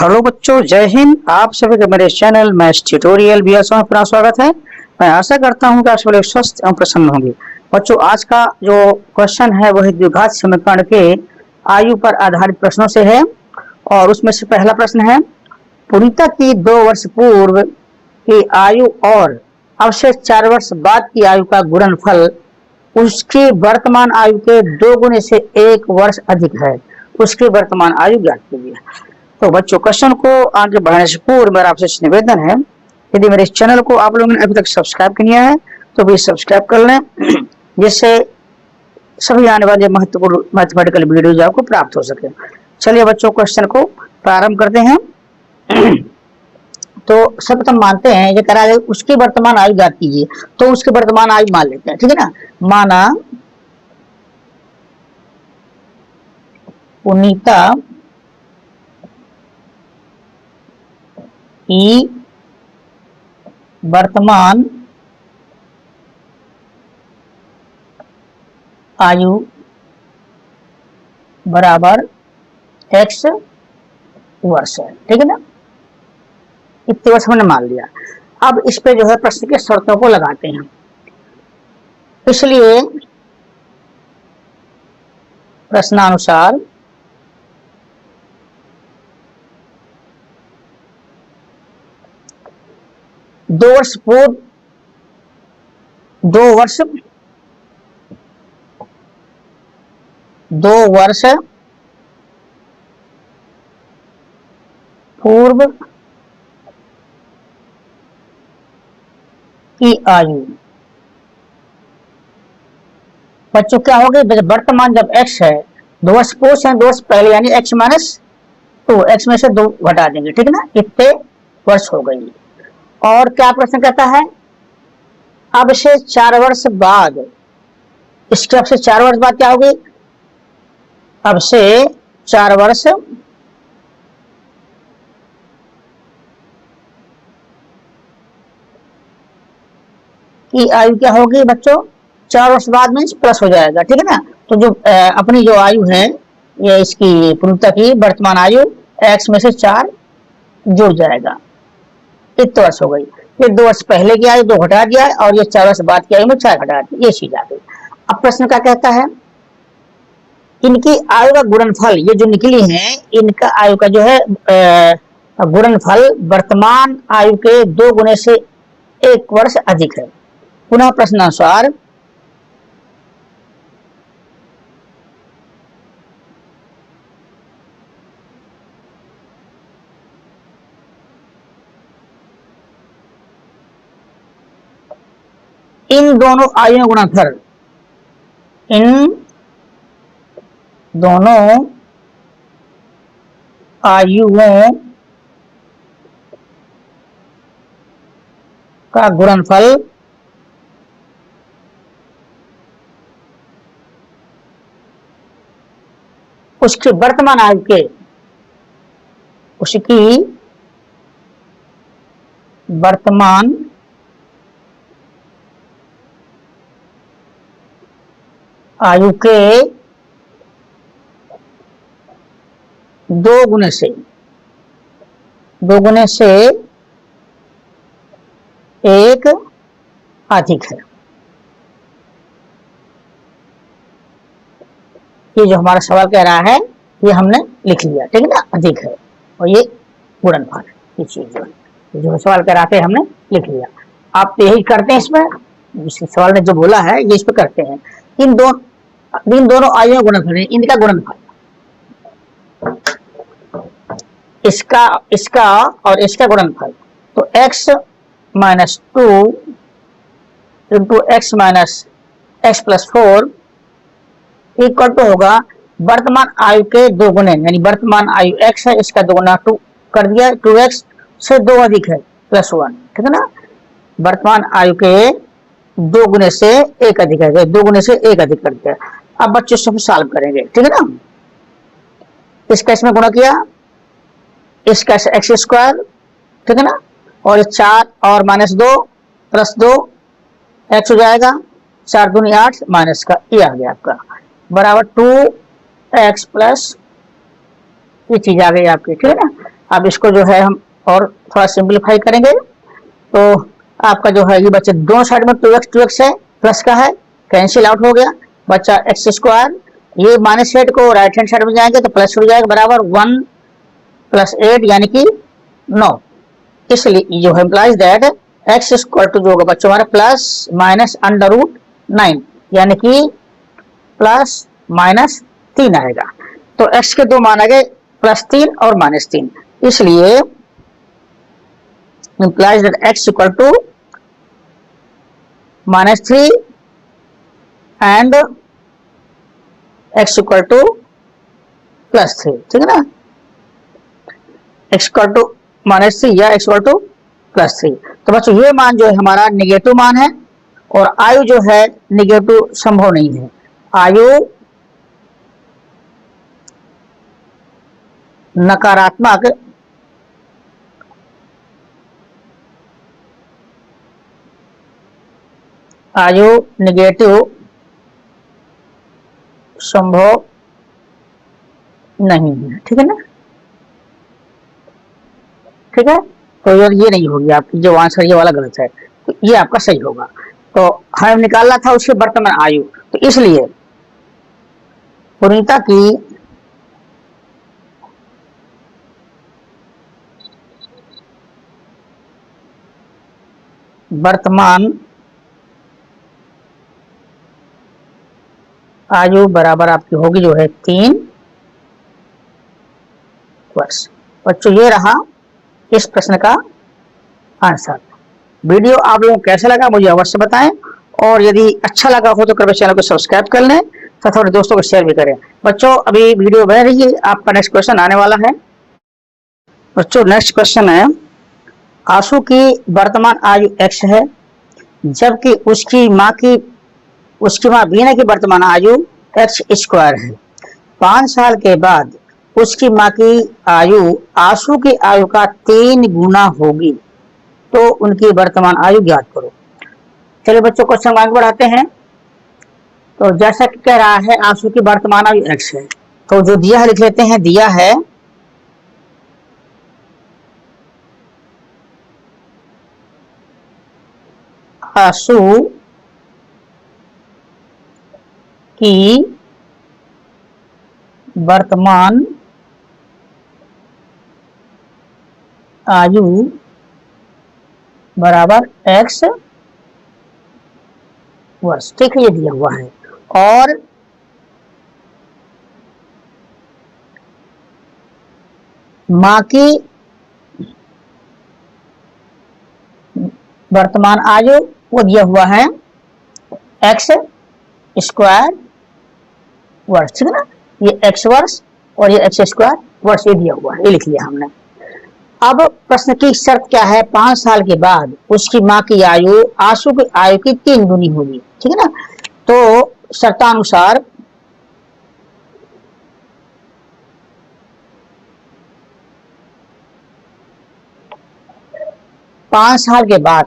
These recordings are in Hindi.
हेलो बच्चों, जय हिंद। आप सभी का मेरे चैनल मैथ्स ट्यूटोरियल वीएस में अपना स्वागत है। मैं आशा करता हूं कि आप सभी स्वस्थ एवं प्रसन्न होंगे। बच्चों, आज का जो क्वेश्चन है वह द्विघात समीकरण के आयु पर आधारित प्रश्नों से है। और उसमें से पहला प्रश्न है, पुनीता की 2 वर्ष पूर्व की आयु और अवशेष 4 वर्ष बाद की आयु का गुणनफल उसकी वर्तमान आयु के 2 गुने से 1 वर्ष अधिक है। उसकी वर्तमान आयु ज्ञात कीजिए। तो बच्चों, क्वेश्चन को आगे बढ़ाने से पूर्व मेरा आपसे निवेदन है, यदि मेरे इस चैनल को आप लोगों ने अभी तक सब्सक्राइब किया है तो भी सब्सक्राइब कर लें, जिससे सभी आने वाले महत्वपूर्ण मैथमेटिकल वीडियोज आपको प्राप्त हो सके। चलिए बच्चों, क्वेश्चन को प्रारंभ करते हैं। तो सर्वप्रथम मानते हैं, ये करा जाए उसकी वर्तमान आयु ज्ञात कीजिए। तो उसकी वर्तमान आयु मान लेते हैं, ठीक है ना। माना पुनीता की वर्तमान आयु बराबर x वर्ष है, ठीक है ना। इतने वर्ष हमने मान लिया। अब इस पे जो है प्रश्न की शर्तों को लगाते हैं। इसलिए प्रश्नानुसार दो वर्ष पूर्व 2 वर्ष पूर्व की आयु। बच्चों क्या हो गई, वर्तमान जब x है, 2 वर्ष पूर्व से 2 वर्ष पहले यानी x माइनस 2, x में से 2 घटा देंगे, ठीक है ना। इतने वर्ष हो गई। और क्या प्रश्न कहता है, अब से 4 वर्ष बाद, इसके अब से 4 वर्ष बाद क्या होगी, अब से 4 वर्ष की आयु क्या होगी बच्चों, 4 वर्ष बाद में प्लस हो जाएगा, ठीक है ना। तो जो अपनी जो आयु है, ये इसकी पुनीता की वर्तमान आयु x में से 4 जुड़ जाएगा, इतने वर्ष हो गई। ये 2 वर्ष पहले की आयु 2 घटा दिया है, और ये 4 वर्ष बाद की आयु में 4 घटा दिया, ये चीज आ गई। अब प्रश्न क्या कहता है, इनकी आयु का गुणनफल, ये जो निकली है इनका आयु का जो है गुणनफल वर्तमान आयु के 2 गुने से 1 वर्ष अधिक है। पुनः प्रश्नानुसार इन दोनों आयुओं गुणनफल, इन दोनों आयुओं का गुणनफल उसकी वर्तमान आयु के, उसकी वर्तमान आयु के 2 गुने से 1 अधिक है। ये जो हमारा सवाल कह रहा है ये हमने लिख लिया, ठीक है ना, अधिक है। और ये गुणनफल, ये चीज जो सवाल कह रहा था हमने लिख लिया। आप तो यही करते हैं, इसमें इस सवाल ने जो बोला है ये इस पे करते हैं। इन दोनों आयुओं गुणनफल, इनका गुणनफल, इसका और इसका गुणनफल, तो x minus 2 into x minus x plus 4 equal to होगा वर्तमान आयु के 2 गुने, यानी वर्तमान आयु x है, इसका 2 गुना 2 कर दिया, 2x से 2 अधिक है प्लस 1, ठीक है ना। वर्तमान आयु के 2 गुने से 1 अधिक है, 2 गुने से 1 अधिक कर दिया। अब बच्चों सब सॉल्व करेंगे, ठीक है ना। इसका इसमें गुणा किया, इसका एक्स स्क्वायर, ठीक है ना, और 4 और माइनस 2 प्लस 2 एक्स हो जाएगा, 4 दूनी 8 माइनस का ये आ गया आपका बराबर 2x प्लस ये चीज आ गई आपकी, ठीक है ना। अब इसको जो है हम और थोड़ा सिंप्लीफाई करेंगे तो आपका जो है ये बच्चे दोनों साइड में 2x है, प्लस का है, कैंसिल आउट हो गया, बच्चा एक्स स्क्वायर। ये माइनस 8 को राइट हैंड साइड में जाएंगे तो प्लस हो जाएगा, बराबर 1 + 8 यानी कि 9। इसलिए जो है implies that x equal to जो होगा बच्चों हमारा प्लस माइनस √9 यानी कि ±3 आएगा। तो x के दो मान आ गए +3 और -3, इसलिए implies that x equal to -3 and x equal to +3, ठीक है ना, x इक्वल टू -3 या x इक्वल टू +3। तो बच्चों ये मान जो है हमारा निगेटिव मान है और आयु जो है निगेटिव संभव नहीं है। आयु नकारात्मक आयु निगेटिव संभव नहीं है, ठीक है ना, ठीक है। तो ये नहीं होगी आपकी जो आंसर ये वाला गलत है, तो ये आपका सही होगा। तो हमें निकालना था उसकी वर्तमान आयु, तो इसलिए पुनीता की वर्तमान आयु बराबर आपकी होगी जो है 3 वर्ष। बच्चों ये रहा इस प्रश्न का आंसर। वीडियो आप लोगों को कैसा लगा मुझे अवश्य बताएं, और यदि अच्छा लगा हो तो कृपया चैनल को सब्सक्राइब कर लें तथा अपने दोस्तों को शेयर भी करें। बच्चों अभी वीडियो बन रही है, आपका नेक्स्ट क्वेश्चन आने वाला है। बच्चों नेक्स्ट क्वेश्चन है, आशु की वर्तमान आयु x है जबकि उसकी मां बीना की वर्तमान आयु x² है। 5 साल के बाद उसकी मां की आयु आशु की आयु का 3 गुना होगी, तो उनकी वर्तमान आयु ज्ञात करो। चलिए बच्चों क्वेश्चन आगे बढ़ाते हैं। तो जैसा कि कह रहा है आशु की वर्तमान आयु x है, तो जो दिया है लिख लेते हैं। दिया है आशु की वर्तमान आयु बराबर x वर्ष, ठीक है, ये दिया हुआ है। और मां की वर्तमान आयु वो दिया हुआ है x² वर्ष, ठीक है ना, ये x वर्ष और ये x² वर्ष ये दिया हुआ है, ये लिख लिया हमने। अब प्रश्न की शर्त क्या है, 5 साल के बाद उसकी मां की आयु आशु की आयु की 3 गुनी होगी, ठीक है ना। तो शर्तानुसार पांच साल के बाद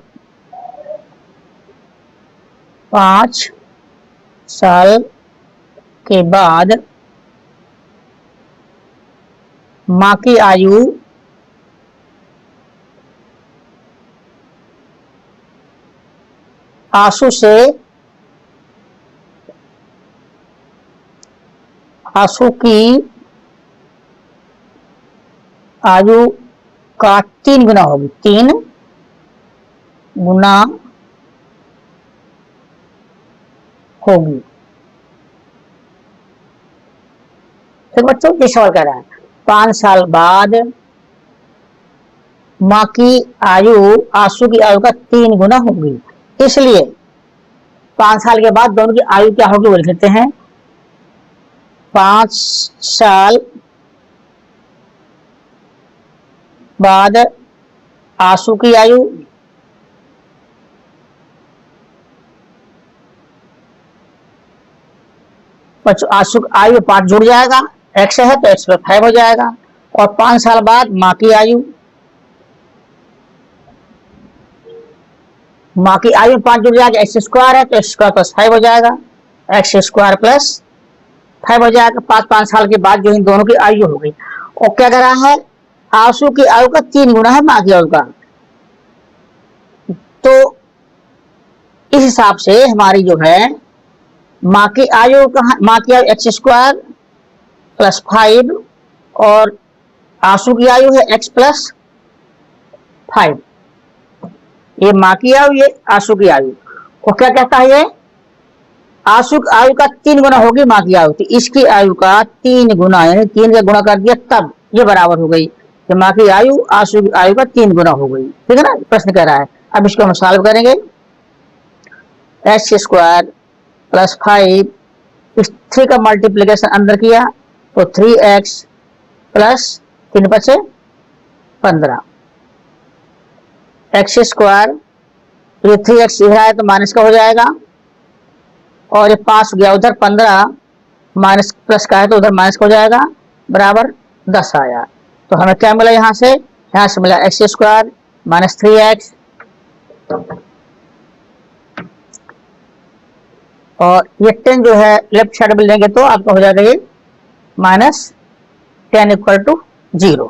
5 साल के बाद मां की आयु आशु की आयु का 3 गुना होगी, 3 गुना होगी। ठीक बच्चों, ये सवाल कह रहा है 5 साल बाद मां की आयु आशु की आयु का 3 गुना होगी, इसलिए 5 साल के बाद दोनों की आयु क्या होगी वो लिख लेते हैं। 5 साल बाद आशु की आयु आशु आयु 5 जुड़ जाएगा, x है तो x + 5 हो जाएगा। और 5 साल बाद मां की आयु 5 जुड़ जाएगा, x² है तो x² + 5 हो जाएगा, x² + 5 हो जाएगा। 5 साल के बाद जो इन दोनों की आयु हो गई। और क्या कह रहा है, आंसू की आयु का 3 गुना है माँ की आयु का। तो इस हिसाब से हमारी जो है माँ की आयु एक्स स्क्वायर प्लस 5 और आंसू की आयु है एक्स प्लस 5। ये माँ की आयु, ये आंसू की आयु को क्या कहता है? ये आंसू आयु का 3 गुना होगी माँ की आयु, तो इसकी आयु का 3 गुना, यानी 3 का गुना कर दिया तब ये बराबर हो गई कि माँ की आयु आंसू की आयु का 3 गुना हो गई। ठीक है ना, प्रश्न कह रहा है। अब इसको हम सॉल्व करेंगे। एक्स स्क्वायर प्लस 5, इस 3 का मल्टीप्लीकेशन अंदर किया तो 3x प्लस 3 बचे 15, एक्स स्क्वायर, ये 3x इधर आया तो माइनस का हो जाएगा और ये 5 गया उधर, 15 माइनस प्लस का है तो उधर माइनस का हो जाएगा, बराबर 10 आया। तो हमें क्या मिला यहाँ से मिला एक्स स्क्वायर माइनस 3x और ये 10 जो है लेफ्ट साइड में लेंगे तो आपका हो जाएगा ये माइनस 10 इक्वल टू 0।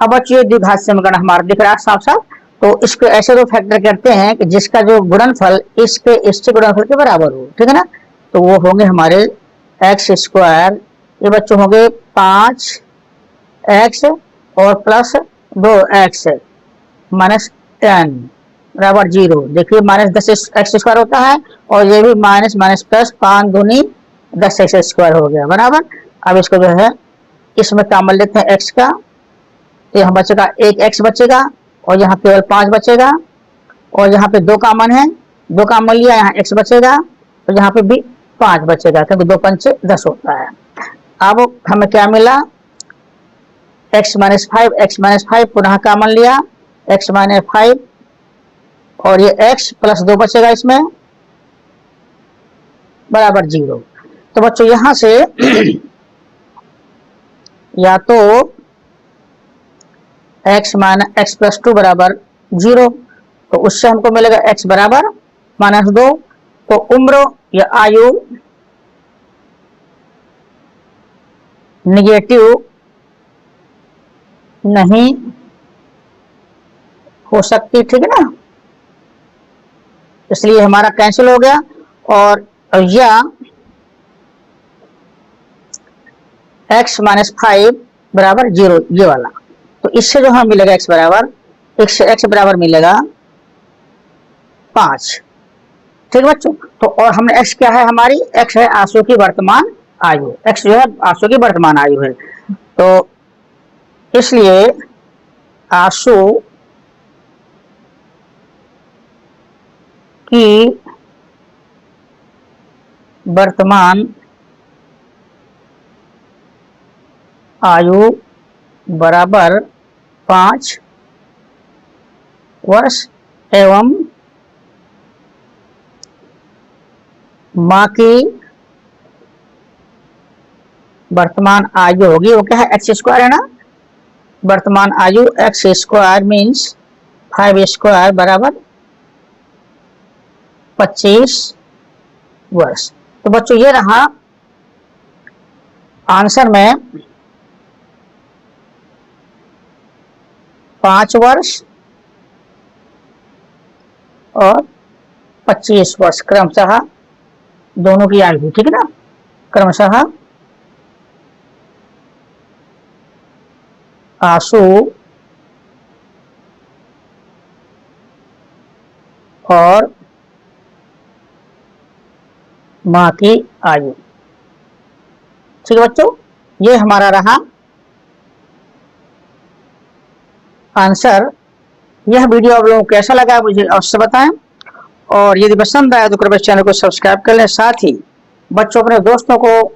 अब बच्चों ये द्विघात समीकरण हमारा दिख रहा है साफ साफ। तो इसको ऐसे दो फैक्टर करते हैं कि जिसका जो गुणनफल इसके गुणनफल के बराबर हो। ठीक है ना, तो वो होंगे हमारे एक्स स्क्वायर, ये बच्चों होंगे 5x और प्लस 2x माइनस 10 बराबर 0। देखिए माइनस 10 एक्स स्क्वायर होता है और ये भी माइनस माइनस प्लस 5 दूनी 10 एक्स स्क्वायर हो गया, बराबर। अब इसको जो है इसमें कॉमन लेते हैं x का, तो यहाँ बचेगा 1x बचेगा और यहाँ केवल 5 बचेगा और यहाँ पे 2 कॉमन है, 2 कॉमन लिया, यहाँ x बचेगा और यहाँ पे भी 5 बचेगा क्योंकि 2 पंचे 10 होता है। अब हमें क्या मिला, x माइनस 5 पुनः कॉमन लिया, x माइनस 5 और ये x प्लस 2 बचेगा इसमें, बराबर 0। तो बच्चों यहां से या तो x माइनस x प्लस 2 बराबर 0, तो उससे हमको मिलेगा x बराबर माइनस 2। तो उम्र या आयु निगेटिव नहीं हो सकती। ठीक है ना, इसलिए हमारा कैंसिल हो गया और या x माइनस 5 बराबर 0 ये वाला। तो इससे जो हमें मिलेगा x बराबर मिलेगा 5। ठीक है बच्चों, तो और हमने x क्या है, हमारी x है आंसू की वर्तमान आयु, x जो है आंसू की वर्तमान आयु है। तो इसलिए आंसू की वर्तमान आयु बराबर 5 वर्ष एवं माँ की वर्तमान आयु होगी, वो क्या है एक्स स्क्वायर है ना, वर्तमान आयु एक्स स्क्वायर मीन्स 5 स्क्वायर बराबर 25 वर्ष। तो बच्चों ये रहा आंसर में 5 वर्ष और 25 वर्ष क्रमशः दोनों की आयु। ठीक है ना, क्रमशः आंसू और माँ की आयु। ठीक है बच्चों, ये हमारा रहा आंसर। यह वीडियो आप लोगों को कैसा लगा मुझे अवश्य बताएं और यदि पसंद आया तो कृपया चैनल को सब्सक्राइब कर लें, साथ ही बच्चों अपने दोस्तों को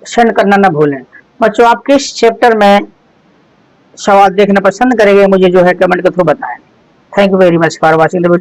सेंड करना न भूलें। बच्चों आप किस चैप्टर में सवाल देखना पसंद करेंगे मुझे जो है कमेंट के थ्रू बताएं। Thank you very much for watching the video.